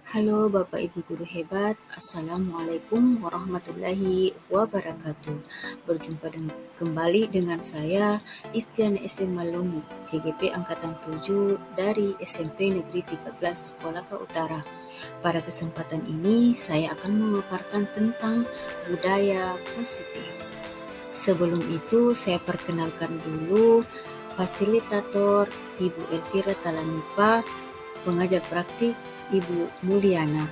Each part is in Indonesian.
Halo Bapak Ibu Guru hebat, Assalamualaikum warahmatullahi wabarakatuh. Berjumpa kembali dengan saya Istiana SM Maluni, CGP Angkatan 7 dari SMP Negeri 13 Kolaka Utara. Pada kesempatan ini saya akan memaparkan tentang budaya positif. Sebelum itu saya perkenalkan dulu fasilitator Ibu Elvira Talanipa, pengajar praktik Ibu Mulyana.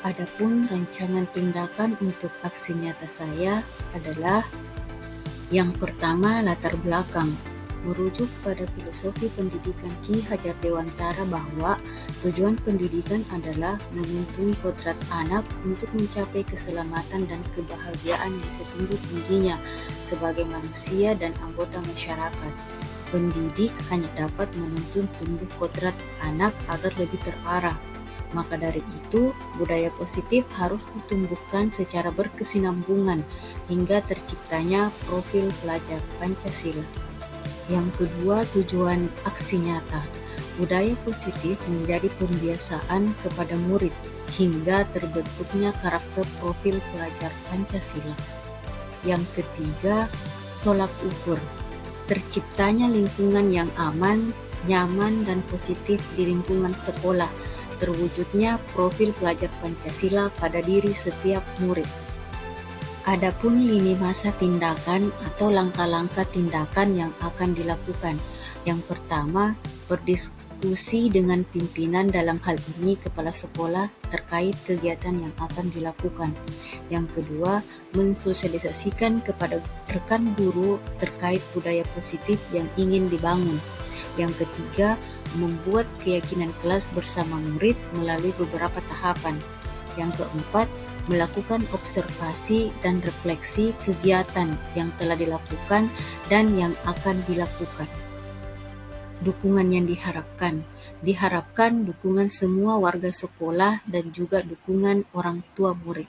Adapun rancangan tindakan untuk aksi nyata saya adalah yang pertama, latar belakang. Merujuk pada filosofi pendidikan Ki Hajar Dewantara bahwa tujuan pendidikan adalah menuntun kodrat anak untuk mencapai keselamatan dan kebahagiaan yang setinggi-tingginya sebagai manusia dan anggota masyarakat. Pendidik hanya dapat menuntun tumbuh kodrat anak agar lebih terarah. Maka dari itu, budaya positif harus ditumbuhkan secara berkesinambungan hingga terciptanya profil pelajar Pancasila. Yang kedua, tujuan aksi nyata. Budaya positif menjadi pembiasaan kepada murid hingga terbentuknya karakter profil pelajar Pancasila. Yang ketiga, tolak ukur. Terciptanya lingkungan yang aman, nyaman, dan positif di lingkungan sekolah, terwujudnya profil pelajar Pancasila pada diri setiap murid. Adapun lini masa tindakan atau langkah-langkah tindakan yang akan dilakukan. Yang pertama, berdiskusi dengan pimpinan, dalam hal ini kepala sekolah, terkait kegiatan yang akan dilakukan. Yang kedua, mensosialisasikan kepada rekan guru terkait budaya positif yang ingin dibangun. Yang ketiga, membuat keyakinan kelas bersama murid melalui beberapa tahapan. Yang keempat, melakukan observasi dan refleksi kegiatan yang telah dilakukan dan yang akan dilakukan. Dukungan yang diharapkan dukungan semua warga sekolah dan juga dukungan orang tua murid.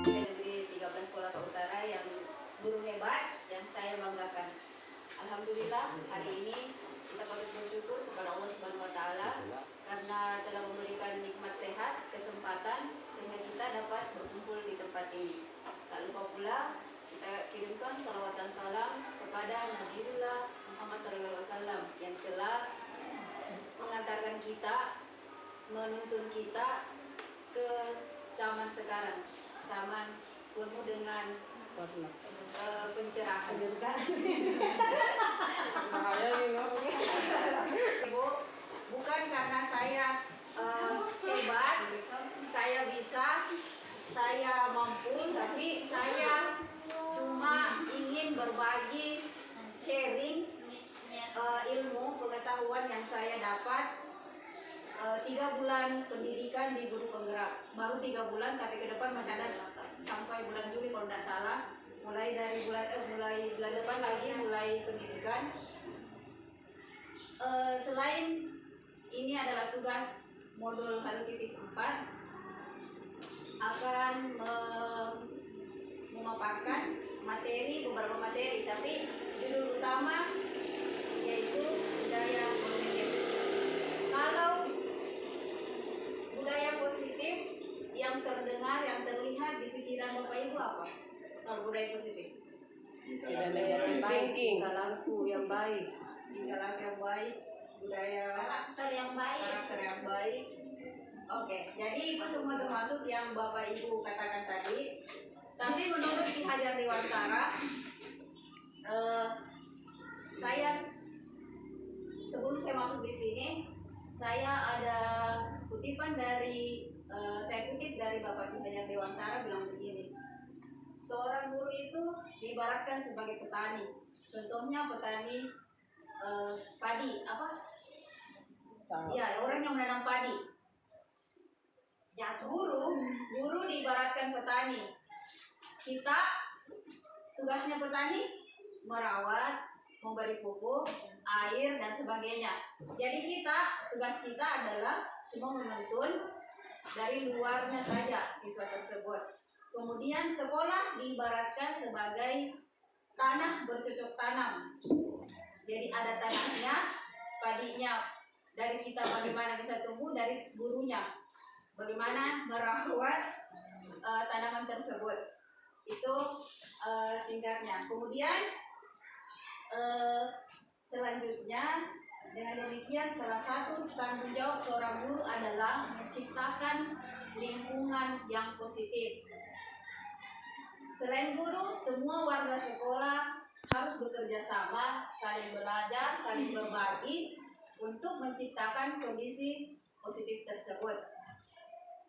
Negeri 13 Kolaka Utara yang guru hebat yang saya banggakan. Alhamdulillah hari ini kita patut bersyukur kepada Allah Subhanahu wa taala karena telah memberikan nikmat sehat, kesempatan sehingga kita dapat berkumpul di tempat ini. Tak lupa pula kita kirimkan salawat dan salam kepada Nabiullah Muhammad SAW yang telah mengantarkan kita, menuntun kita ke zaman sekarang, zaman penuh dengan pencerahan. Bu, bukan karena saya hebat, saya bisa, saya mampu, tapi saya cuma ingin berbagi, sharing ilmu pengetahuan yang saya dapat. 3 bulan pendidikan di guru penggerak, baru 3 bulan, tapi ke depan masih ada sampai bulan Juli kalau tidak salah. Mulai dari mulai bulan depan lagi mulai pendidikan. Selain ini adalah tugas modul 1.4 akan memaparkan beberapa materi, tapi judul utama yaitu budaya positif. Kalau budaya positif yang terdengar, yang terlihat di pikiran Bapak Ibu apa? Kalau budaya positif? Tidak negatif thinking, tingkah laku yang baik, budaya karakter yang baik. Oke, jadi itu semua termasuk yang Bapak Ibu katakan tadi. Tapi menurut Ki Hajar Dewantara, saya sebelum saya masuk di sini, saya ada kutipan dari saya kutip dari Bapak Ki Hajar Dewantara bilang begini. Seorang guru itu diibaratkan sebagai petani. Contohnya petani padi, apa? Ya, orang yang menanam padi. Ya, guru diibaratkan petani. Kita tugasnya petani merawat, memberi pupuk, air dan sebagainya. Jadi tugas kita adalah cuma menuntun dari luarnya saja siswa tersebut. Kemudian sekolah diibaratkan sebagai tanah bercocok tanam. Jadi ada tanahnya, padinya dari kita bagaimana bisa tumbuh, dari gurunya bagaimana merawat tanaman tersebut. Itu singkatnya. Kemudian selanjutnya, dengan demikian salah satu tanggung jawab seorang guru adalah menciptakan lingkungan yang positif. Selain guru, semua warga sekolah harus bekerja sama, saling belajar, saling berbagi untuk menciptakan kondisi positif tersebut.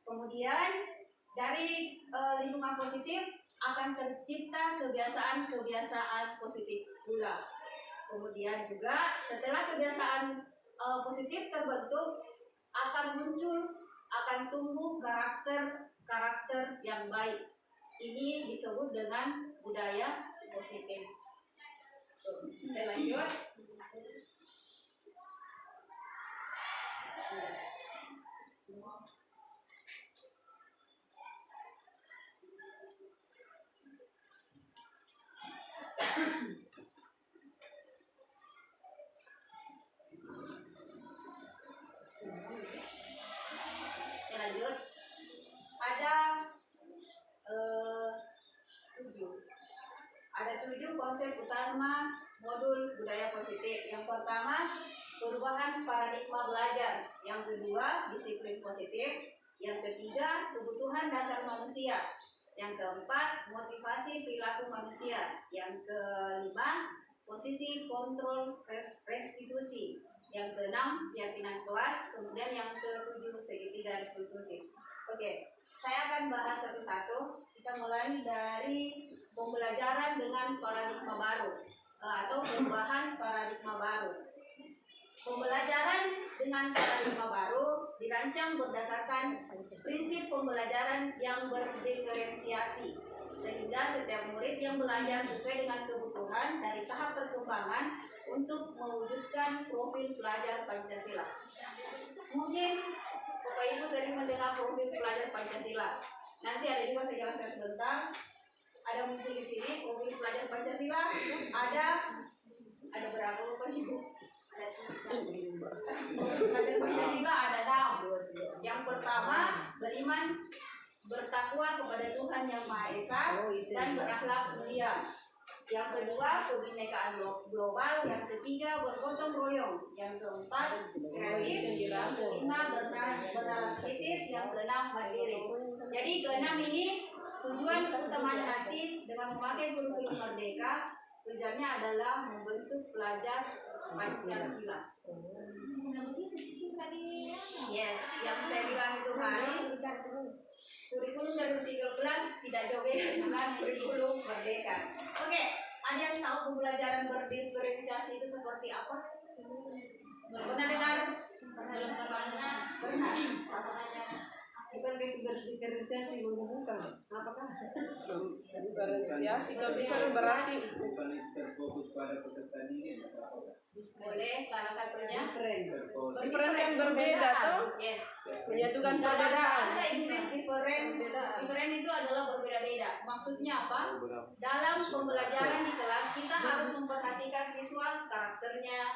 Kemudian dari lingkungan positif akan tercipta kebiasaan-kebiasaan positif pula. Kemudian juga setelah kebiasaan positif terbentuk, akan tumbuh karakter yang baik. Ini disebut dengan budaya positif. Saya lanjut. Ada 7 konsep utama modul budaya positif. Yang pertama, perubahan paradigma belajar. Yang kedua, disiplin positif. Yang ketiga, kebutuhan dasar manusia. Yang keempat, motivasi perilaku manusia. Yang kelima, posisi kontrol restitusi. Yang keenam, keyakinan kelas. Kemudian yang ketujuh, segitiga restitusi. Oke, saya akan bahas satu-satu. Kita mulai dari pembelajaran dengan paradigma baru atau perubahan paradigma baru. Pembelajaran dengan paradigma baru dirancang berdasarkan prinsip pembelajaran yang berdiferensiasi, sehingga setiap murid yang belajar sesuai dengan kebutuhan dari tahap perkembangan untuk mewujudkan profil pelajar Pancasila. Mungkin Bapak Ibu sering mendengar profil pelajar Pancasila. Nanti ada juga, saya jelaskan sebentar. Ada muncul di sini profil pelajar Pancasila. Ada berapa Bapak Ibu? Pelajar Pancasila ada 6. Yang pertama, beriman bertakwa kepada Tuhan Yang Maha Esa dan berakhlak mulia. Yang kedua, kebinekaan global. Yang ketiga, bergotong royong. Yang keempat, kreatif. Yang kelima, bernalar kritis. Yang keenam, mandiri. Jadi keenam ini tujuan utamanya nanti dengan memakai kurikulum merdeka, tujuannya adalah membentuk pelajar Pancasila. Yes, yang saya bilang itu hari kurikulum 2013 tidak jauh beda dengan kurikulum merdeka. Oke, ada yang tahu pembelajaran berdiferensiasi itu seperti apa? Pernah dengar? Pernah. Apa namanya? Bukan itu berdiferensiasi, bukan. Apakah? Diferensiasi tapi kan berarti bukan terfokus pada peserta didik. Boleh, salah satunya different yang berbeda toh, yes. menyatukan Dalam perbedaan. bahasa Inggris different itu adalah berbeda-beda. Maksudnya apa? Dalam pembelajaran di kelas kita harus memperhatikan siswa, karakternya,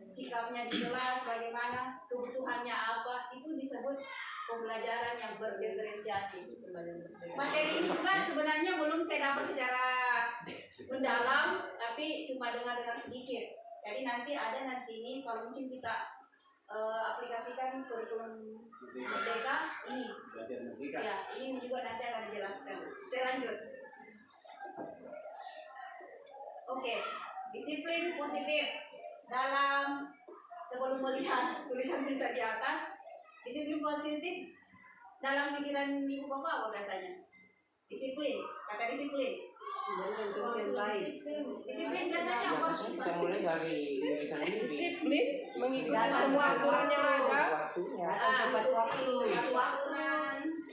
sikapnya di kelas, bagaimana, kebutuhannya apa, itu disebut pembelajaran yang berdiferensiasi. Materi ini juga sebenarnya belum saya dapat secara mendalam, tapi cuma dengar-dengar sedikit. Jadi nanti ini kalau mungkin kita aplikasikan kurikulum merdeka ini. Ya, ini juga nanti akan dijelaskan. Saya lanjut. Oke, disiplin positif dalam sebelum melihat tulisan-tulisan di atas. Disiplin positif dalam pikiran ibu bapak apa biasanya? Disiplin, kata disiplin. Disiplin biasanya apa? Kita mulai dari diri sendiri. Disiplin mengikuti semua aturannya ada. Waktu.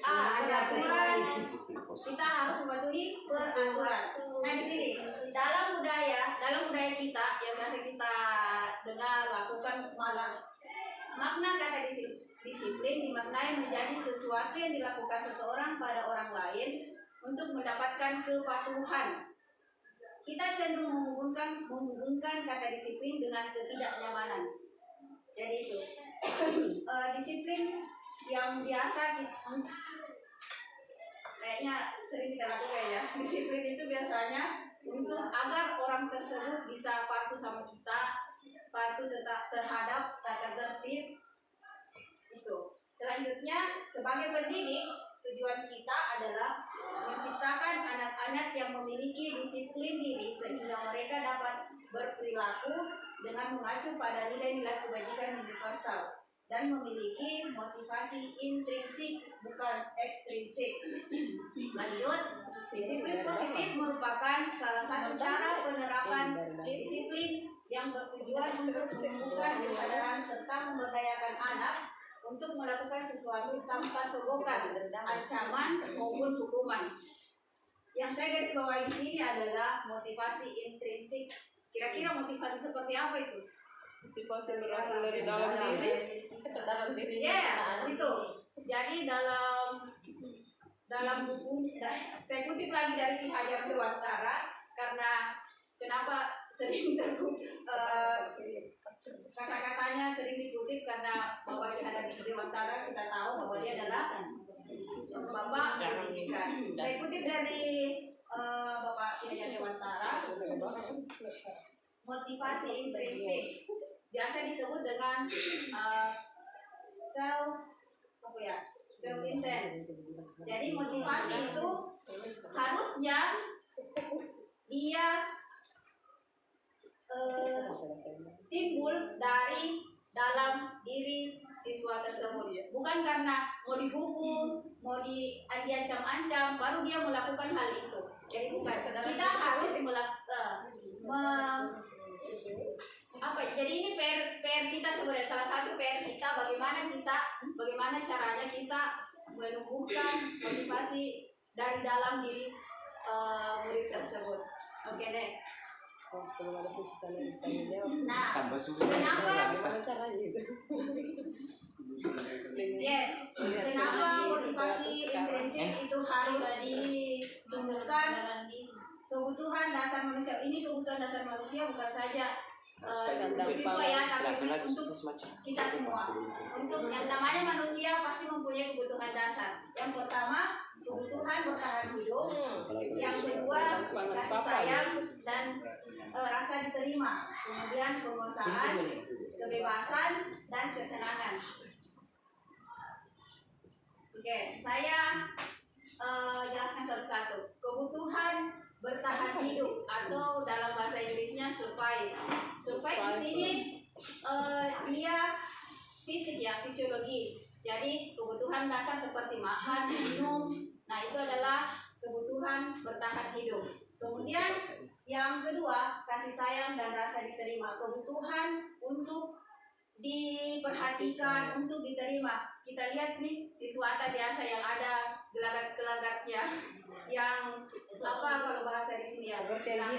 Ada aturan. Kita harus mematuhi peraturan. Nah di sini dalam budaya kita yang biasa kita dengar, lakukan, malah makna kata disiplin dimaknai menjadi sesuatu yang dilakukan seseorang pada orang lain untuk mendapatkan kepatuhan. Kita cenderung menghubungkan kata disiplin dengan ketidaknyamanan. Jadi itu disiplin yang biasa kayaknya sering kita lakukan ya. Disiplin itu biasanya untuk agar orang tersebut bisa patuh sama kita, patuh terhadap tata tertib. Itu. Selanjutnya, sebagai pendidik, tujuan kita adalah menciptakan anak-anak yang memiliki disiplin diri sehingga mereka dapat berperilaku dengan mengacu pada nilai-nilai kebajikan universal dan memiliki motivasi intrinsik bukan ekstrinsik. Lanjut, disiplin positif merupakan salah satu cara penerapan disiplin yang bertujuan untuk menumbuhkan kesadaran serta memberdayakan anak untuk melakukan sesuatu tanpa sogokan, ancaman maupun hukuman. Yang saya garis bawahi di sini adalah motivasi intrinsik. Kira-kira motivasi seperti apa itu? Motivasi berasal dari dalam diri. Ya, itu. Jadi dalam bukunya, saya kutip lagi dari Ki Hajar Dewantara karena kenapa sering kata-katanya sering dikutip karena Bapak Ki Hajar Dewantara kita tahu bahwa dia adalah Bapak pendidikan. Saya kutip dari Bapak Ki Hajar Dewantara, motivasi intrinsik biasa disebut dengan self intense. Jadi motivasi itu harusnya dia timbul dari dalam diri siswa tersebut, bukan karena mau dihukum, mau diancam-ancam baru dia melakukan hal itu. Jadi bukan. Kita harus jadi ini PR kita sebenarnya, salah satu PR kita bagaimana caranya kita menumbuhkan motivasi dari dalam diri murid tersebut. Oke, next. Belum ada sisi tanya. Nah, Tambah sulit. kenapa? Gimana caranya itu? Yes. Kenapa motivasi intrinsik itu harus ditumbuhkan? Kebutuhan dasar manusia. Ini kebutuhan dasar manusia bukan saja siswa ya, tapi untuk kita semua. Untuk yang namanya manusia pasti mempunyai kebutuhan dasar. Yang pertama, kebutuhan bertahan hidup. Yang kedua, kasih sayang dan rasa diterima. Kemudian penguasaan, kebebasan, dan kesenangan. Oke, saya jelaskan satu-satu. Kebutuhan bertahan hidup atau dalam bahasa Inggrisnya survive. Survive di sini dia fisik ya, fisiologi. Jadi kebutuhan dasar seperti makan, minum, nah itu adalah kebutuhan bertahan hidup. Kemudian yang kedua, kasih sayang dan rasa diterima. Kebutuhan untuk diperhatikan, untuk diterima. Kita lihat nih siswata biasa yang ada gelagat-gelagatnya, yang apa kalau bahasa di sini ya? Seperti yang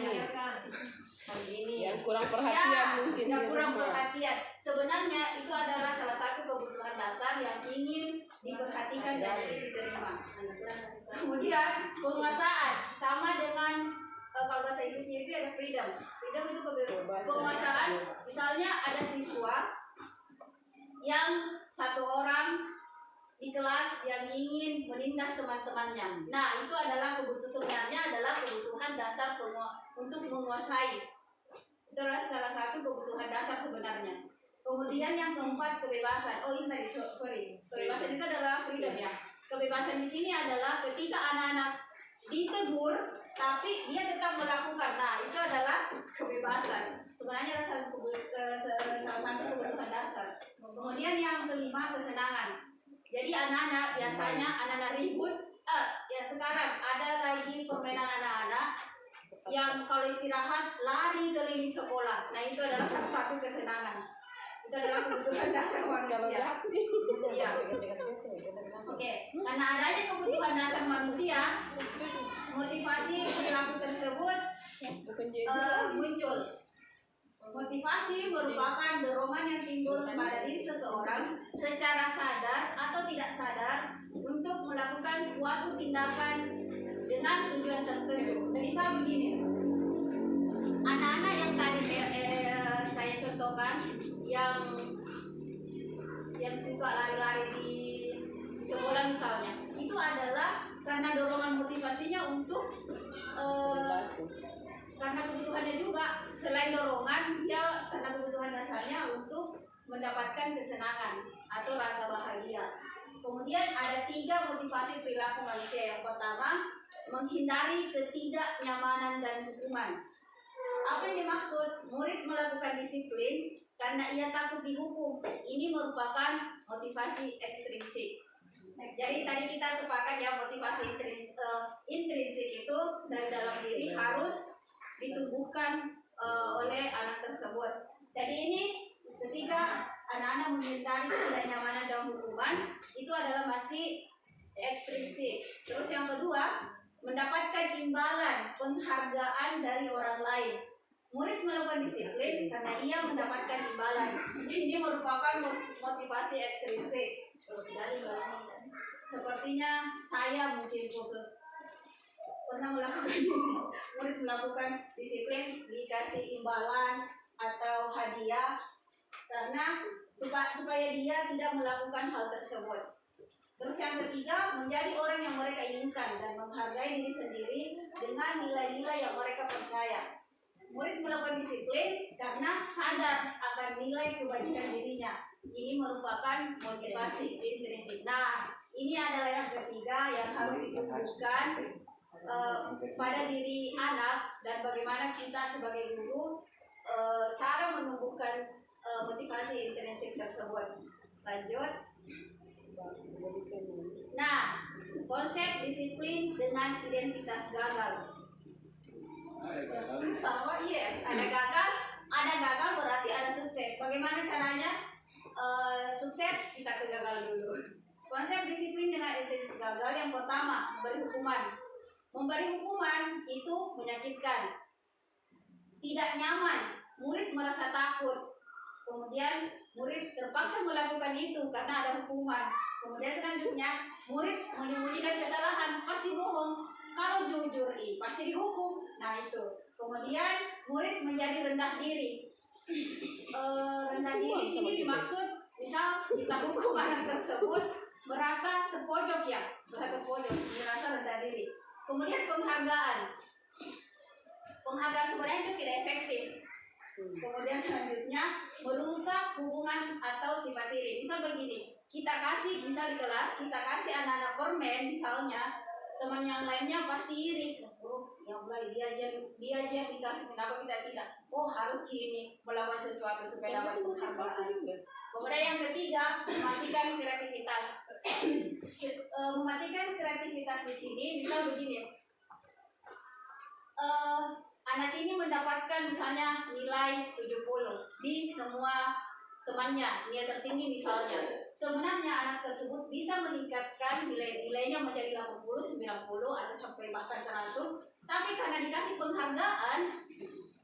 Gini. yang kurang perhatian Ya, mungkin yang di kurang rumah. perhatian. Sebenarnya itu adalah salah satu kebutuhan dasar yang ingin diperhatikan dan ingin diterima. Kemudian penguasaan sama dengan kalau bahasa Inggrisnya itu ada freedom. Freedom itu penguasaan. Misalnya ada siswa yang satu orang di kelas yang ingin menindas teman-temannya. Nah, itu adalah sebenarnya adalah kebutuhan dasar untuk menguasai. Itu adalah salah satu kebutuhan dasar sebenarnya. Kemudian yang keempat, kebebasan. Oh, ini tadi sorry. Kebebasan itu adalah freedom ya. Kebebasan di sini adalah ketika anak-anak ditegur tapi dia tetap melakukan. Nah, itu adalah kebebasan. Sebenarnya adalah salah satu kebutuhan dasar. Kemudian yang kelima, kesenangan. Jadi anak-anak biasanya anak-anak ribut. Ya sekarang ada lagi permainan anak-anak yang kalau istirahat lari keliling sekolah. Nah, itu adalah salah satu kesenangan. Itu adalah kebutuhan dasar manusia. Iya. Oke, karena adanya kebutuhan dasar manusia, motivasi perilaku tersebut muncul. Motivasi merupakan dorongan yang timbul pada diri seseorang secara sadar atau tidak sadar untuk melakukan suatu tindakan dengan tujuan tertentu. Misal begini, anak-anak yang tadi saya contohkan yang suka lari-lari di sekolah misalnya, itu adalah karena dorongan motivasinya untuk karena kebutuhannya juga, selain dorongan dia karena kebutuhan dasarnya untuk mendapatkan kesenangan atau rasa bahagia. Kemudian ada 3 motivasi perilaku manusia. Yang pertama, menghindari ketidaknyamanan dan hukuman. Apa yang dimaksud? Murid melakukan disiplin karena ia takut dihukum. Ini merupakan motivasi ekstrinsik. Jadi tadi kita sepakat ya, motivasi intrinsik itu dari dalam diri harus ditumbuhkan oleh anak tersebut. Jadi ini ketika anak-anak menghindari ketidaknyamanan dan hukuman, itu adalah masih ekstrinsik. Terus yang kedua, mendapatkan imbalan, penghargaan dari orang lain. Murid melakukan disiplin karena ia mendapatkan imbalan. Ini merupakan motivasi ekstrinsik. Sepertinya saya mungkin khusus pernah melakukan ini. Murid melakukan disiplin, dikasih imbalan atau hadiah karena supaya dia tidak melakukan hal tersebut. Terus yang ketiga, menjadi orang yang mereka inginkan dan menghargai diri sendiri dengan nilai-nilai yang mereka percaya. Murid melakukan disiplin karena sadar akan nilai kebajikan dirinya. Ini merupakan motivasi intrinsik. Nah, ini adalah yang ketiga yang harus ditumbuhkan pada diri anak, dan bagaimana kita sebagai guru cara menumbuhkan motivasi intrinsik tersebut. Lanjut. Nah, konsep disiplin dengan identitas gagal. Pertama, yes, ada gagal berarti ada sukses. Bagaimana caranya sukses? Kita ke gagal dulu. Konsep disiplin dengan identitas gagal yang pertama, memberi hukuman. Memberi hukuman itu menyakitkan, tidak nyaman, murid merasa takut. Kemudian murid terpaksa melakukan itu karena ada hukuman. Kemudian selanjutnya murid menyembunyikan kesalahan, pasti bohong. Kalau jujur pasti dihukum. Nah itu. Kemudian murid menjadi rendah diri. Rendah diri sini dimaksud misal kita hukum anak tersebut merasa terpojok ya, merasa rendah diri. Kemudian penghargaan sebenarnya itu tidak efektif. Kemudian selanjutnya merusak hubungan atau sifat diri. Misal begini, misal di kelas kita kasih anak-anak permen misalnya, teman yang lainnya pasti iri. Oh, ya Allah, dia aja yang dikasih, kenapa kita tidak? Oh, harus gini melakukan sesuatu supaya dapat penghargaan. Kemudian yang ketiga, mematikan kreativitas. Mematikan kreativitas di sini misal begini. Anak ini mendapatkan misalnya nilai 70 di semua temannya, nilai tertinggi misalnya. Sebenarnya anak tersebut bisa meningkatkan nilainya menjadi 80, 90 atau sampai bahkan 100, tapi karena dikasih penghargaan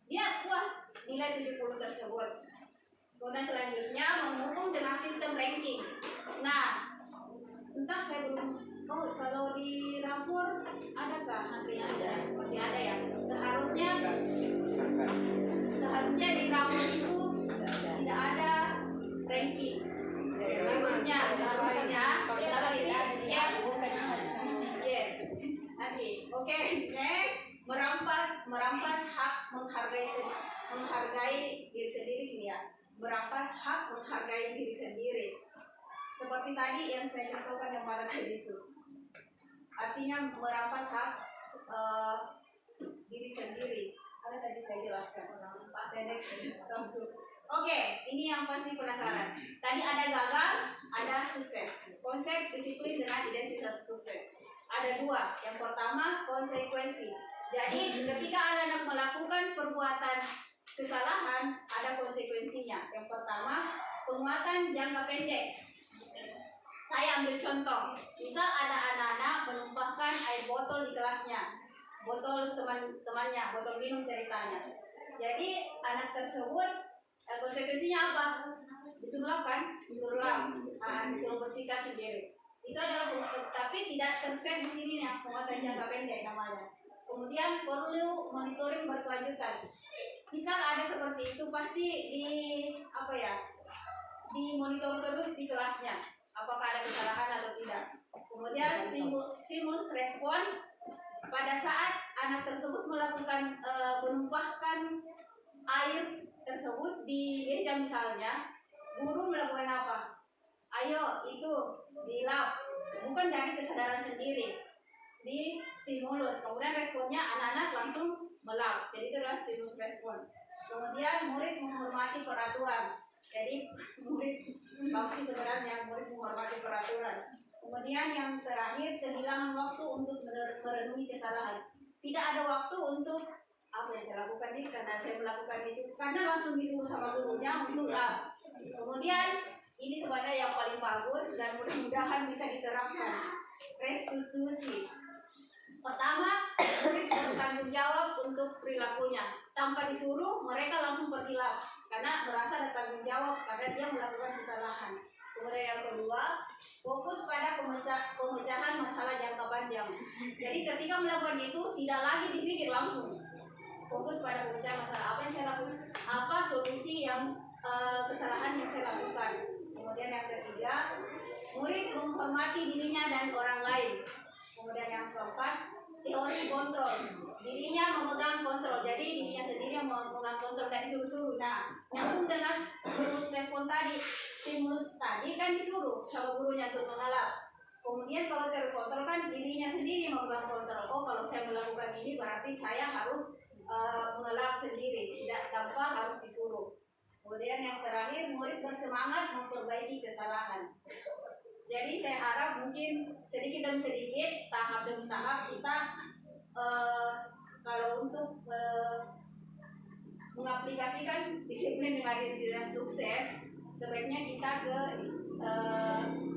dia puas nilai 70 tersebut. Kemudian selanjutnya menghubung dengan sistem ranking. Nah, entah saya belum, kalau di rapor adakah hasilnya? Ada, masih ada ya. Seharusnya di rapor itu tidak ada ranking. Harusnya yes. Nanti, oke. Merampas hak menghargai diri sendiri sini ya. Merampas hak menghargai diri sendiri. Seperti tadi yang saya contohkan yang pada tadi itu. Artinya merampas hak diri sendiri. Ada tadi saya jelaskan. Saya next langsung. Oke, ini yang pasti penasaran. Tadi ada gagal, ada sukses. Konsep disiplin dengan identitas sukses. Ada dua. Yang pertama, konsekuensi. Jadi ketika anak melakukan perbuatan kesalahan, ada konsekuensinya. Yang pertama, penguatan jangka pendek. Saya ambil contoh. Misal ada anak-anak menumpahkan air botol di kelasnya. Botol teman-temannya, botol minum ceritanya. Jadi anak tersebut konsekuensinya apa? Disuruh lap kan? Disuruh bersihkan sendiri. Itu adalah penguatan, tapi tidak terset di sini ya, penguatan jangka pendek namanya. Kemudian perlu monitoring berkelanjutan. Misal ada seperti itu pasti dimonitor terus di kelasnya. Apakah ada kesalahan atau tidak. Kemudian stimulus respon pada saat anak tersebut melakukan menumpahkan air tersebut di meja misalnya, guru melakukan apa? Ayo itu dilap, bukan dari kesadaran sendiri, di stimulus. Kemudian responnya anak-anak langsung melap, jadi itu adalah stimulus respon. Kemudian murid menghormati peraturan, jadi murid pasti sebenarnya murid menghormati peraturan. Kemudian yang terakhir, kehilangan waktu untuk merenungi kesalahan. Tidak ada waktu untuk apa yang saya lakukan ini karena saya melakukan itu karena langsung disuruh sama gurunya untuk kemudian ini sebenarnya yang paling bagus dan mudah-mudahan bisa diterapkan, restitusi. Pertama, murid bertanggung jawab untuk perilakunya. Tanpa disuruh, mereka langsung berkilah karena merasa ada tanggung jawab karena dia melakukan kesalahan. Kemudian yang kedua, fokus pada pemecahan masalah jangka panjang. Jadi ketika melakukan itu tidak lagi dipikir langsung. Fokus pada pemecahan masalah, apa yang saya lakukan, apa solusi yang kesalahan yang saya lakukan. Kemudian yang ketiga, murid menghormati dirinya dan orang lain. Kemudian yang keempat, teori kontrol, dirinya memegang kontrol, jadi dirinya sendiri yang memegang kontrol dan disuruh-suruh. Nah, nyambung dengan stimulus respon tadi, stimulus tadi kan disuruh sama gurunya untuk mengelap. Kemudian kalau teori kontrol kan dirinya sendiri memegang kontrol. Oh, kalau saya melakukan ini berarti saya harus mengelap sendiri, tidak tanpa harus disuruh. Kemudian yang terakhir, murid bersemangat memperbaiki kesalahan. Jadi saya harap mungkin sedikit demi sedikit, tahap demi tahap kita kalau untuk mengaplikasikan disiplin dengan identitas sukses, sebaiknya kita ke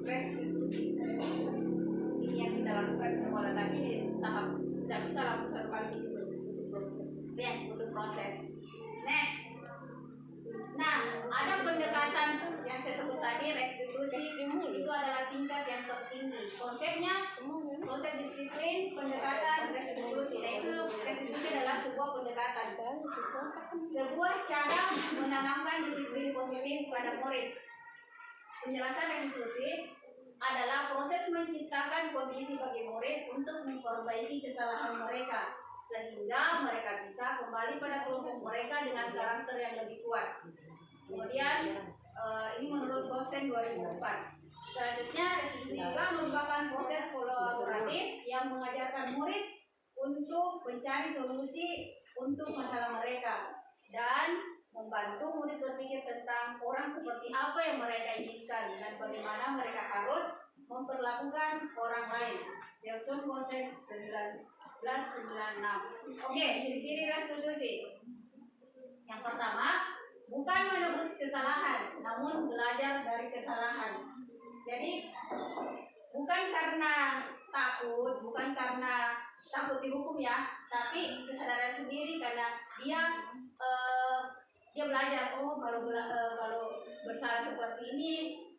restitusi. Ini yang kita lakukan di sekolah, tapi di tahap tidak bisa langsung satu kali begitu. Yes, untuk proses. Next. Nah, ada pendekatan yang saya sebut tadi, restitusi. Itu adalah tingkat yang tertinggi. Konsepnya, konsep disiplin, pendekatan, restitusi. Nah, itu restitusi adalah sebuah pendekatan. Sebuah cara menanamkan disiplin positif pada murid. Penjelasan restitusi adalah proses menciptakan kondisi bagi murid untuk memperbaiki kesalahan mereka, sehingga mereka bisa kembali pada kelompok mereka dengan karakter yang lebih kuat. Kemudian ini menurut Gosen 2004. Selanjutnya, restitusi juga merupakan proses kolaboratif yang mengajarkan murid untuk mencari solusi untuk masalah mereka dan membantu murid berpikir tentang orang seperti apa yang mereka inginkan dan bagaimana mereka harus memperlakukan orang lain. Nelson Gosen 1996. Oke, ciri-ciri restitusi. Yang pertama, bukan menebus kesalahan, namun belajar dari kesalahan. Jadi bukan karena takut, bukan karena takut dihukum ya, tapi kesadaran sendiri karena dia belajar, oh kalau bersalah seperti ini,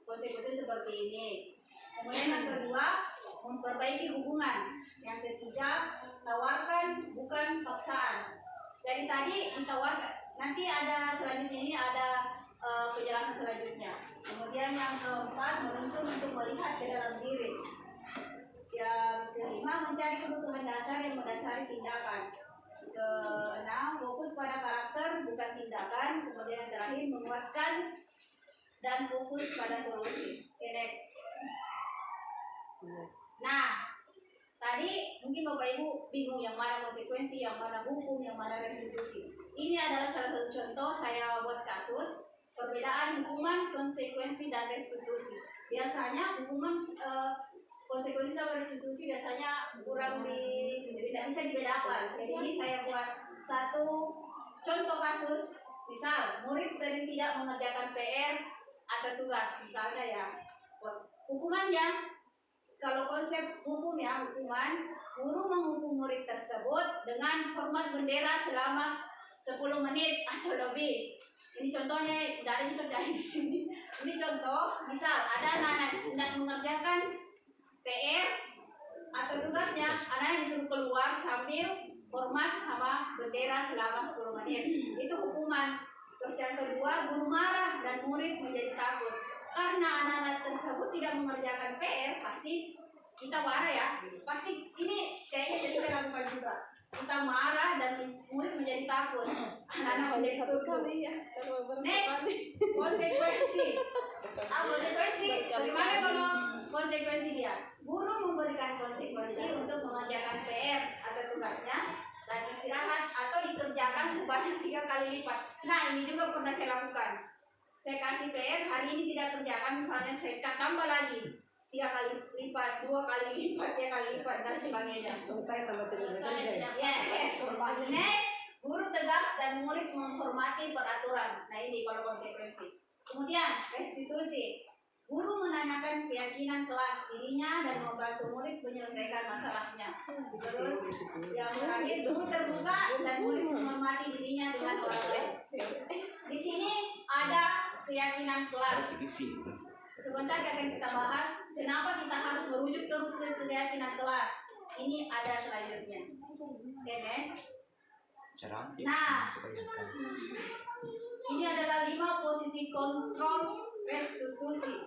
konsekuensi seperti ini. Kemudian yang kedua, memperbaiki hubungan. Yang ketiga, tawarkan bukan paksaan. Dari tadi ditawarkan, nanti ada selanjutnya ini ada penjelasan selanjutnya. Kemudian yang keempat, menuntut untuk melihat ke dalam diri. Yang kelima, mencari kebutuhan dasar yang mendasari tindakan. Keenam, fokus pada karakter bukan tindakan. Kemudian yang terakhir, menguatkan dan fokus pada solusi. Oke, nah, tadi mungkin Bapak Ibu bingung yang mana konsekuensi, yang mana hukum, yang mana restitusi. Ini adalah salah satu contoh saya buat kasus perbedaan hukuman, konsekuensi, dan restitusi. Biasanya hukuman konsekuensi sama restitusi biasanya tidak bisa dibedakan. Jadi ini saya buat satu contoh kasus. Misal murid sering tidak mengerjakan PR atau tugas, misalnya ya. Hukumannya, kalau konsep hukum ya, hukuman, guru menghukum murid tersebut dengan hormat bendera selama 10 menit atau lebih. Ini contohnya, tidak ada yang terjadi di sini. Ini contoh, misal ada anak-anak tidak mengerjakan PR atau tugasnya, anak-anak disuruh keluar sambil hormat sama bendera selama 10 menit. Itu hukuman. Terus yang kedua, guru marah dan murid menjadi takut. Karena anak-anak tersebut tidak mengerjakan PR, pasti kita marah ya. Pasti ini kayaknya jadi saya lakukan juga. Kita marah dan murid menjadi takut. Anak-anak menjadi takut. Next, konsekuensi. Konsekuensi. Bagaimana kalau konsekuensi dia? Guru memberikan konsekuensi untuk mengerjakan PR atau tugasnya saat istirahat atau dikerjakan sebanyak 3 kali lipat. Nah, ini juga pernah saya lakukan. Saya kasih PR, hari ini tidak kerjakan, misalnya saya tambah lagi 3 kali lipat, 2 kali lipat, 3 kali lipat, dan sebagainya. Saya tambah tidak kerja. Yes. Next, guru tegas dan murid menghormati peraturan. Nah ini kalau konsekuensi. Kemudian restitusi. Guru menanyakan keyakinan kelas dirinya dan membantu murid menyelesaikan masalahnya. Terus yang terakhir, guru terbuka dan murid menghormati dirinya dengan orang lain. Di sini ada keyakinan kelas. Sebentar akan kita bahas kenapa kita harus merujuk terus ke keyakinan kelas. Ini ada selanjutnya. Oke, next. Nah, ini adalah 5 posisi kontrol restitusi.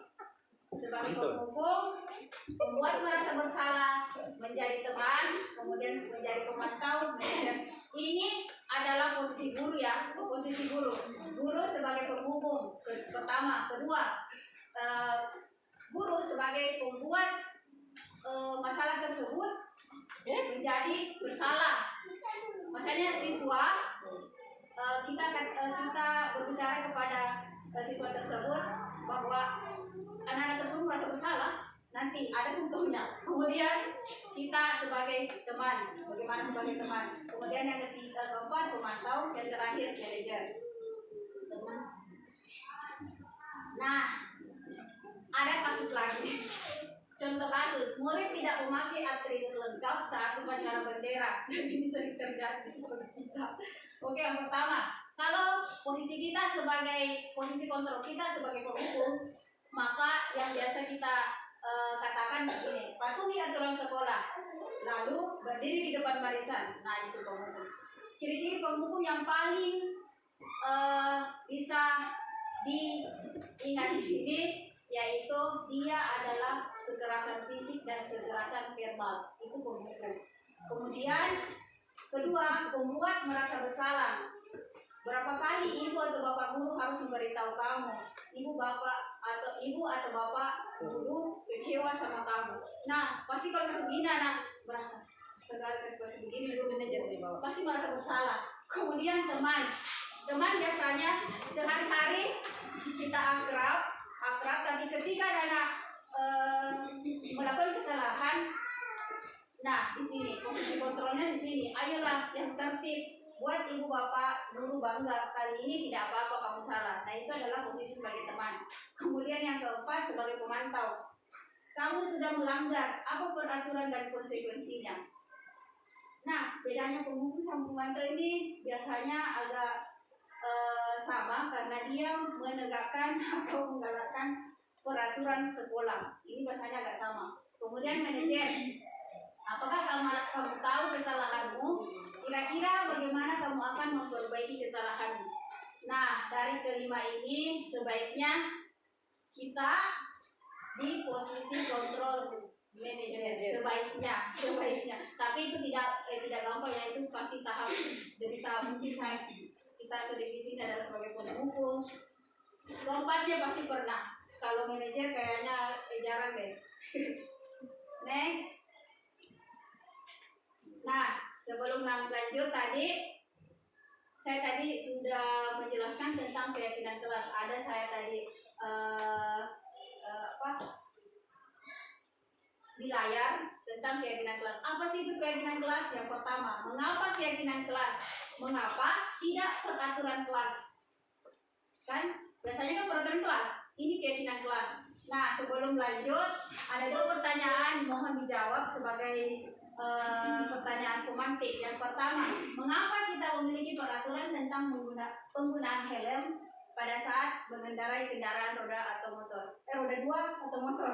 Sebagai penghukum, membuat merasa bersalah, menjadi teman, kemudian menjadi pemantau. Ini adalah posisi guru ya, posisi guru. Guru sebagai penghukum, pertama. Kedua, guru sebagai pembuat masalah tersebut menjadi bersalah. Maksudnya siswa, kita berbicara kepada siswa tersebut bahwa anak-anak tersebut merasa bersalah. Nanti ada contohnya. Kemudian kita sebagai teman, bagaimana sebagai teman. Kemudian yang keempat pemantau, yang terakhir manajer. Nah, ada kasus lagi. Contoh kasus, murid tidak memakai atribut lengkap saat upacara bendera. Ini sering terjadi seperti kita. Oke, yang pertama, kalau posisi kita sebagai posisi kontrol kita sebagai penghukum, maka yang biasa kita katakan begini, patuhi aturan sekolah, lalu berdiri di depan barisan. Nah, itu penghukum. Ciri-ciri penghukum yang paling bisa diingat di sini, yaitu dia adalah kekerasan fisik dan kekerasan verbal. Itu penghukum. Kemudian kedua, pembuat merasa bersalah. Berapa kali ibu atau bapak guru harus memberitahu kamu ibu atau bapak guru kecewa sama kamu. Nah, pasti kalau begini anak merasa segala kasih begini guru manajer di bawah pasti merasa bersalah. Kemudian teman biasanya sehari-hari kita akrab, tapi ketika anak melakukan kesalahan, nah di sini posisi kontrolnya di sini. Ayolah yang tertib, buat ibu bapak guru bangga, kali ini tidak apa-apa kamu salah. Nah itu adalah posisi sebagai teman. Kemudian yang keempat sebagai pemantau, kamu sudah melanggar, apa peraturan dan konsekuensinya. Nah bedanya pemukul sama pemantau ini biasanya agak sama, karena dia menegakkan atau menggalakkan peraturan sekolah. Ini bahasanya agak sama. Kemudian manajer, apakah kamu tahu kesalahanmu? Kira-kira bagaimana kamu akan memperbaiki kesalahanmu? Nah, dari kelima ini sebaiknya kita di posisi kontrol manajer. Sebaiknya. Tapi itu tidak gampang ya, itu pasti tahap demi tahap. Mungkin kita sedang di sini adalah sebagai pendukung. Keempatnya pasti pernah. Kalau manajer kayaknya jarang deh. Next. Nah, sebelum lanjut saya tadi sudah menjelaskan tentang keyakinan kelas. Ada saya tadi di layar tentang keyakinan kelas. Apa sih itu keyakinan kelas? Yang pertama, mengapa keyakinan kelas? Mengapa tidak peraturan kelas? Kan biasanya kan peraturan kelas. Ini keyakinan kelas. Nah, sebelum lanjut, ada 2 pertanyaan mohon dijawab sebagai pertanyaan pemantik. Yang pertama, mengapa kita memiliki peraturan tentang penggunaan helm pada saat mengendarai kendaraan roda atau motor? Roda 2 atau motor?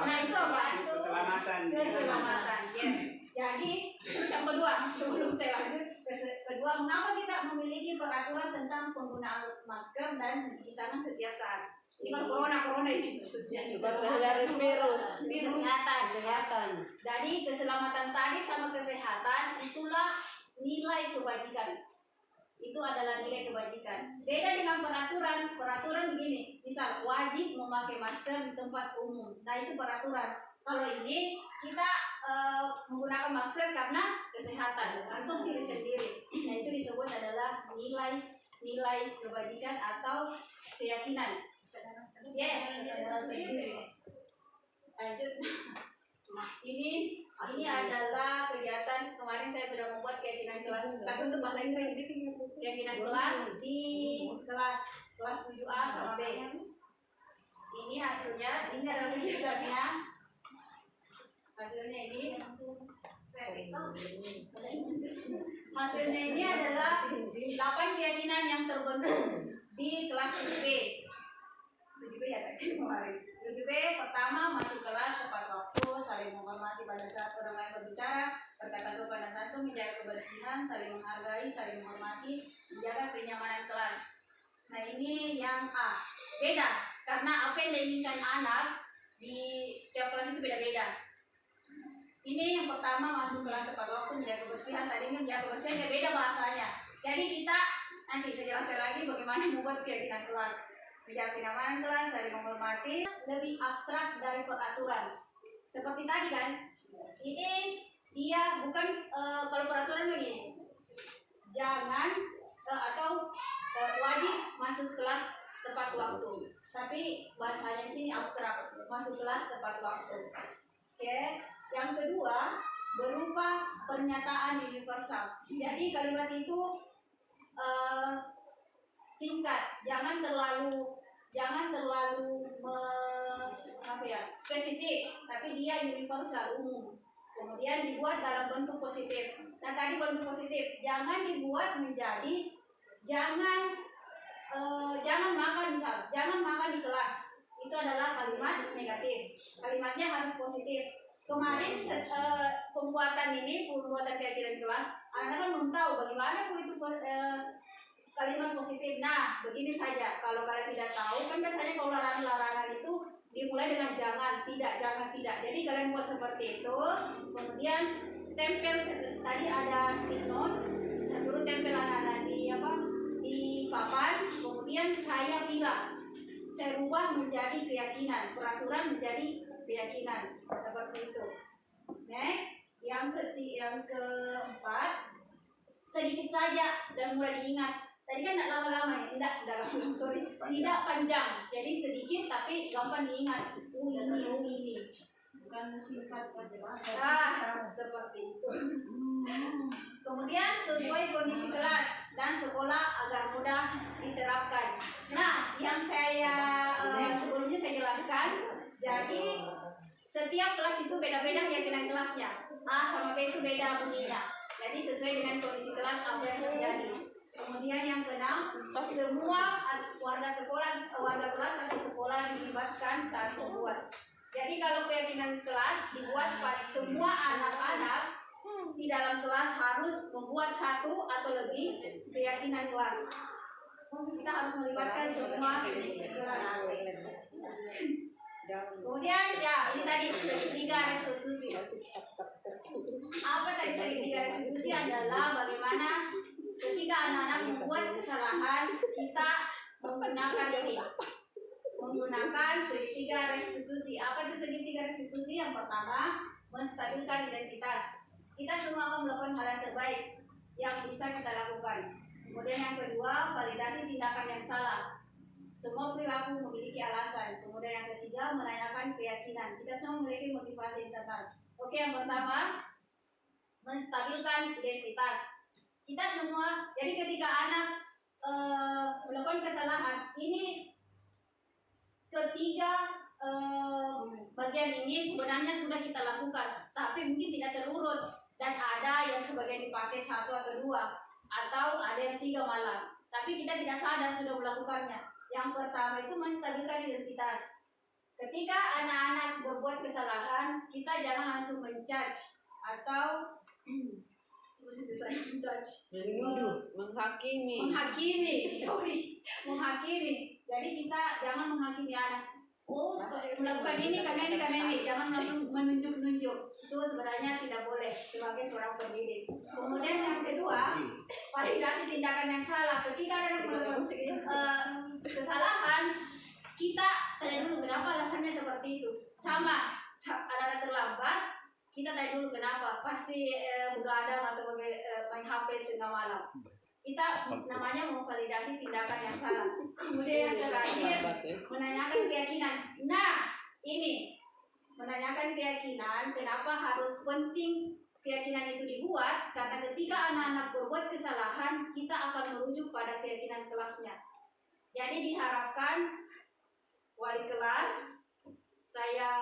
Nah, itu apa? Itu keselamatan. Yes. Jadi, yang kedua, sebelum saya lanjut, kedua, mengapa kita memiliki peraturan tentang penggunaan masker dan mencuci tangan setiap saat? Ini kan corona ini. Dari virus. Kesehatan. Jadi keselamatan tadi sama kesehatan itulah nilai kebajikan. Itu adalah nilai kebajikan. Beda dengan peraturan. Peraturan begini, misal wajib memakai masker di tempat umum. Nah itu peraturan. Kalau ini kita menggunakan masker karena kesehatan untuk diri sendiri. Nah itu disebut adalah nilai kebajikan atau keyakinan. Yes, kesadaran sendiri. Lanjut. Ini adalah kegiatan kemarin saya sudah membuat keyakinan kelas, tapi untuk bahasa Inggris. Keyakinan kelas di kelas 7A sama B. Ini hasilnya, ini adalah kegiatannya. Hasilnya ini adalah 8 keyakinan yang terbentuk di kelas 7B. 7B ya tadi kemarin. 7B pertama, masuk kelas tepat waktu, saling menghormati pada saat orang lain berbicara, berkata sopan dan santun, menjaga kebersihan, saling menghargai, saling menghormati, menjaga kenyamanan kelas. Nah ini yang A. Beda, karena apa yang diinginkan anak di tiap kelas itu beda-beda. Ini yang pertama, masuk kelas tepat waktu, menjaga kebersihan. Tadi ini menjaga kebersihan beda bahasanya. Jadi kita nanti saya jelaskan lagi bagaimana membuat keyakinan kelas. Menjaga kenyamanan kelas, saling menghormati, lebih abstrak dari peraturan. Seperti tadi kan, ini dia bukan kalau peraturan begini, jangan atau wajib masuk kelas tepat waktu. Tapi bahasanya di sini abstrak, masuk kelas tepat waktu. Oke. Yang kedua, berupa pernyataan universal. Jadi kalimat itu singkat, jangan terlalu spesifik, tapi dia universal, umum. Kemudian dibuat dalam bentuk positif. Nah tadi bentuk positif, jangan dibuat menjadi jangan makan, misal jangan makan di kelas. Itu adalah kalimat negatif. Kalimatnya harus positif. Kemarin pembuatan keyakinan kelas, anak-anak kan belum tahu bagaimana itu kalimat positif. Nah, begini saja. Kalau kalian tidak tahu, kan biasanya kalau larangan itu dimulai dengan jangan, tidak. Jadi kalian buat seperti itu. Kemudian tempel, tadi ada stick note. Saya suruh tempel anak-anak di di papan, kemudian saya pilah, saya rubah menjadi keyakinan, peraturan menjadi keyakinan, seperti itu. Next, yang keempat, sedikit saja dan mudah diingat. Tadi kan tidak lama-lama ya, tidak lama, sorry, tidak panjang, jadi sedikit tapi gampang diingat. Ini, Bukan sifat penjelasan. seperti itu. Kemudian sesuai kondisi kelas dan sekolah agar mudah diterapkan. Nah, yang saya sebelumnya saya jelaskan, jadi setiap kelas itu beda-beda keyakinan kelasnya. A sama B itu beda bunyinya. Jadi sesuai dengan kondisi kelas apa yang terjadi. Kemudian yang keenam, semua warga kelas atau sekolah dilibatkan saat membuat. Jadi kalau keyakinan kelas dibuat pada semua anak-anak di dalam kelas harus membuat satu atau lebih keyakinan kelas. Kita harus melibatkan semua kelas. Kemudian ya ini tadi segitiga restitusi. Apa tadi segitiga restitusi adalah bagaimana ketika anak-anak membuat kesalahan kita menggunakan segitiga restitusi. Apa itu segitiga restitusi? Yang pertama, menstabilkan identitas. Kita semua akan melakukan hal yang terbaik yang bisa kita lakukan. Kemudian yang kedua, validasi tindakan yang salah. Semua perilaku memiliki alasan. Kemudian yang ketiga, menanyakan keyakinan. Kita semua memiliki motivasi internal. Oke, yang pertama, menstabilkan identitas. Kita semua, jadi ketika anak melakukan kesalahan, ini ketiga bagian ini sebenarnya sudah kita lakukan, tapi mungkin tidak terurut dan ada yang sebagian dipakai satu atau dua, atau ada yang tiga malah. Tapi kita tidak sadar sudah melakukannya. Yang pertama itu menstabilkan identitas. Ketika anak-anak berbuat kesalahan, kita jangan langsung menjudge atau menghakimi. Jadi kita jangan menghakimi anak. Oh, melakukan ini karena ini, jangan langsung menunjuk-nunjuk. Itu sebenarnya tidak boleh sebagai seorang pendidik. Kemudian yang kedua, validasi tindakan yang salah. Ketika anak melakukan kesalahan, kita tanya dulu kenapa alasannya seperti itu. Sama, anak-anak terlambat, kita tanya dulu kenapa. Pasti begadang atau main HP tengah malam. Kita namanya memvalidasi tindakan yang salah. Kemudian yang terakhir, menanyakan keyakinan. Nah, ini menanyakan keyakinan. Kenapa harus penting keyakinan itu dibuat? Karena ketika anak-anak berbuat kesalahan, kita akan merujuk pada keyakinan kelasnya. Jadi diharapkan wali kelas, saya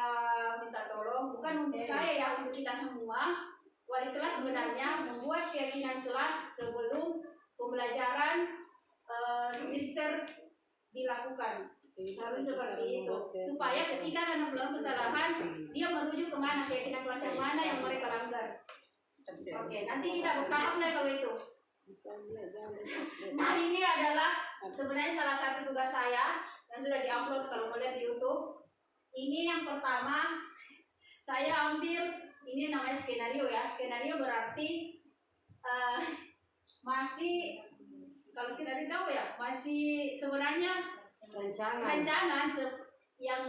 minta tolong, bukan untuk saya ya, untuk kita semua. Wali kelas sebenarnya membuat keyakinan kelas sebelum pembelajaran semester dilakukan. Harus seperti itu, supaya ketika anak melakukan kesalahan, dia merujuk kemana, keyakinan kelas yang mana yang mereka langgar. Oke, nanti kita bertahap deh kalau itu. Nah, ini adalah sebenarnya salah satu tugas saya yang sudah diupload kalau melihat di YouTube. Ini yang pertama, saya ambil, ini namanya skenario ya. Skenario berarti masih, kalau skenario tahu ya, masih sebenarnya rancangan yang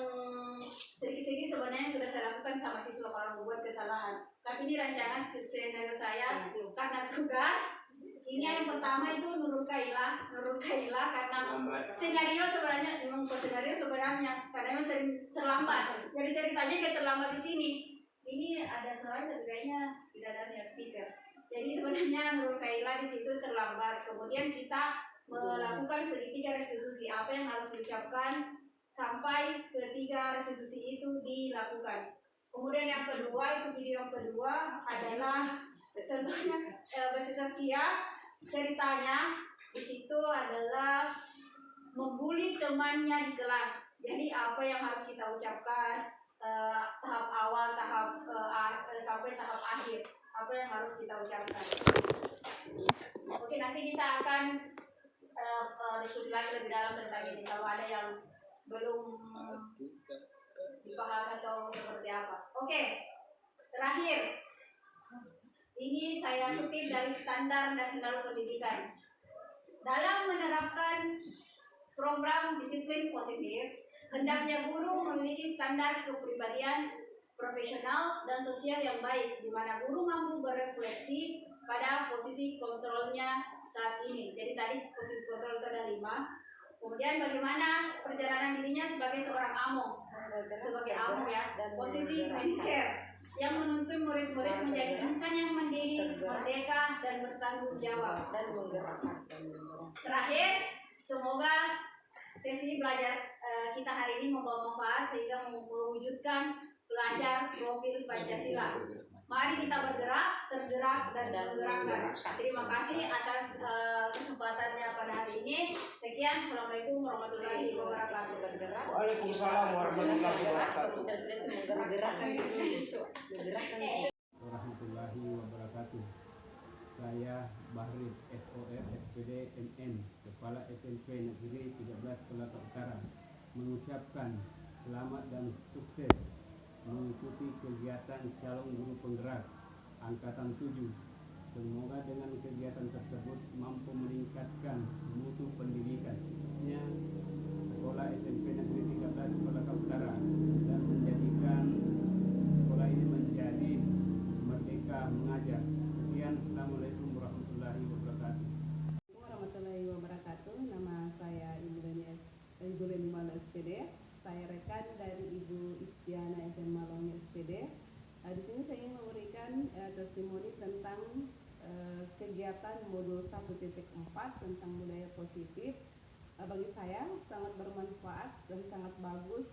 sedikit-sedikit sebenarnya sudah saya lakukan sama siswa kalau membuat kesalahan. Tapi ini rancangan skenario saya karena tugas. Ini yang pertama itu Nurul Kaila karena skenario sebenarnya karena memang sering terlambat. Jadi ceritanya dia terlambat di sini. Ini ada suara tapi kayaknya tidak ada speaker. Jadi sebenarnya Nurul Kaila di situ terlambat. Kemudian kita melakukan segitiga restitusi, apa yang harus diucapkan sampai ketiga restitusi itu dilakukan. Kemudian yang kedua, itu video yang kedua adalah contohnya Mbak Saskia, ceritanya di situ adalah membuli temannya di kelas. Jadi apa yang harus kita ucapkan tahap awal, sampai tahap akhir, apa yang harus kita ucapkan. Oke, nanti kita akan diskusi lagi lebih dalam tentang ini kalau ada yang belum dipahami atau seperti apa. Oke, terakhir ini saya kutip dari Standar Nasional Pendidikan. Dalam menerapkan program disiplin positif, hendaknya guru memiliki standar kepribadian profesional dan sosial yang baik, di mana guru mampu berefleksi pada posisi kontrolnya saat ini. Jadi tadi posisi kontrol itu ada 5. Kemudian bagaimana perjalanan dirinya sebagai seorang amo, ya, posisi manajer yang menuntun murid-murid menjadi insan yang mandiri, merdeka, dan bertanggung jawab. dan menggerakkan. Terakhir, semoga sesi belajar kita hari ini membawa manfaat sehingga mewujudkan pelajar profil Pancasila. Mari kita bergerak, tergerak, dan menggerakkan. Terima kasih atas kesempatannya pada hari ini. Sekian, Assalamualaikum warahmatullahi wabarakatuh. Waalaikumsalam warahmatullahi wabarakatuh. Warahmatullahi wabarakatuh. Saya Bahrid SOR SPD MN, Kepala SMP Negeri 13 Kolaka Utara, mengucapkan selamat dan sukses mengikuti kegiatan calon guru penggerak Angkatan 7. Semoga dengan kegiatan tersebut mampu meningkatkan mutu pendidikan, khususnya Sekolah SMP Negeri 13 Kolaka Utara, dan menjadikan sekolah ini menjadi merdeka mengajar. Sekian, Assalamualaikum warahmatullahi wabarakatuh. Warahmatullahi wabarakatuh. Nama saya Ibu Leni Malo SPD. Saya rekan dari Ibu Istiana SMA Longi SPD. Di sini saya ingin memberikan testimoni tentang kegiatan modul 1.4 tentang budaya positif. Bagi saya sangat bermanfaat dan sangat bagus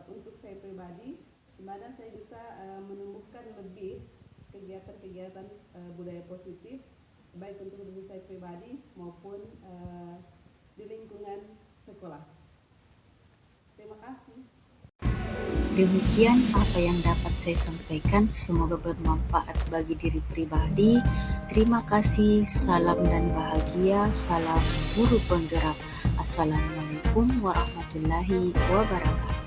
untuk saya pribadi, di mana saya bisa menumbuhkan lebih kegiatan-kegiatan budaya positif, baik untuk diri saya pribadi maupun di lingkungan sekolah. Terima kasih. Demikian apa yang dapat saya sampaikan, semoga bermanfaat bagi diri pribadi. Terima kasih, salam dan bahagia, salam guru penggerak. Assalamualaikum warahmatullahi wabarakatuh.